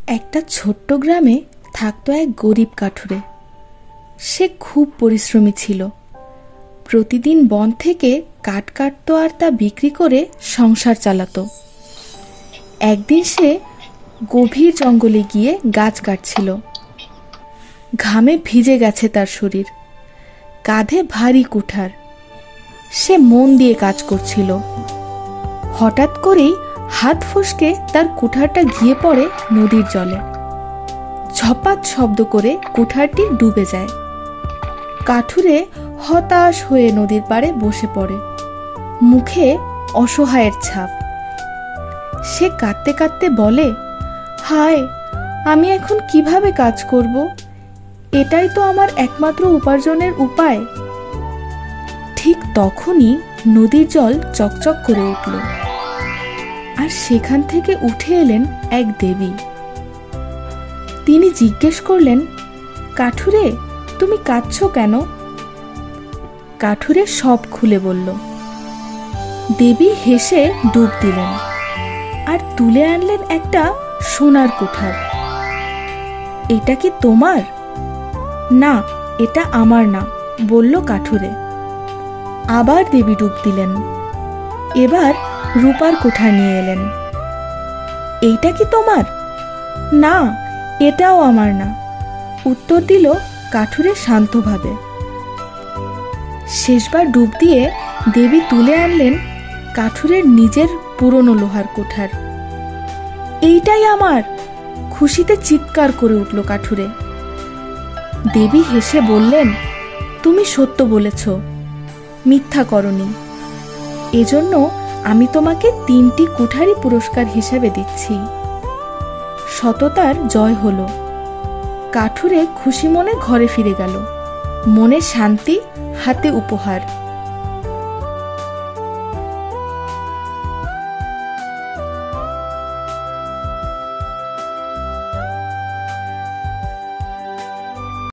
একটা ছোট্ট গ্রামে থাকতো এক গরিব কাঠুরে। সে খুব পরিশ্রমী ছিল। প্রতিদিন বন থেকে কাঠ কাটতো আর তা বিক্রি করে সংসার চালাতো। একদিন সে গভীর জঙ্গলে গিয়ে গাছ কাটছিল। ঘামে ভিজে গেছে তার শরীর, কাঁধে ভারী কুঠার। সে মন দিয়ে কাজ করছিল। হঠাৎ করেই হাত ফসকে তার কুঠারটা গিয়ে পড়ে নদীর জলে। ঝপাত শব্দ করে কুঠারটি ডুবে যায়। কাঠুরে হতাশ হয়ে নদীর পাড়ে বসে পড়ে, মুখে অসহায়ের ছাপ। সে কাঁদতে কাঁদতে বলে, হায়, আমি এখন কিভাবে কাজ করব? এটাই তো আমার একমাত্র উপার্জনের উপায়। ঠিক তখনই নদীর জল চকচক করে উঠল, আর সেখান থেকে উঠে এলেন এক দেবী। তিনি জিজ্ঞেস করলেন, কাঠুরে, তুমি কাঁদছো কেন? কাঠুরে সব খুলে বলল। দেবী হেসে ডুব দিলেন আর তুলে আনলেন একটা সোনার কুঠার। এটা কি তোমার? না, এটা আমার না, বলল কাঠুরে। আবার দেবী ডুব দিলেন। এবার রূপার কুঠার নিয়ে এলেন। এইটা কি তোমার? না, এটাও আমার না, উত্তর দিল কাঠুরে শান্তভাবে। শেষবার ডুব দিয়ে দেবী তুলে আনলেন কাঠুরের নিজের পুরনো লোহার কুঠার। এইটাই আমার, খুশিতে চিৎকার করে উঠল কাঠুরে। দেবী হেসে বললেন, তুমি সত্য বলেছ, মিথ্যা করনি। এজন্য আমি তোমাকে 3টি কুঠারই পুরস্কার হিসেবে দিচ্ছি। সততার জয় হলো। কাঠুরে খুশি মনে ঘরে ফিরে গেল, মনে শান্তি, হাতে উপহার।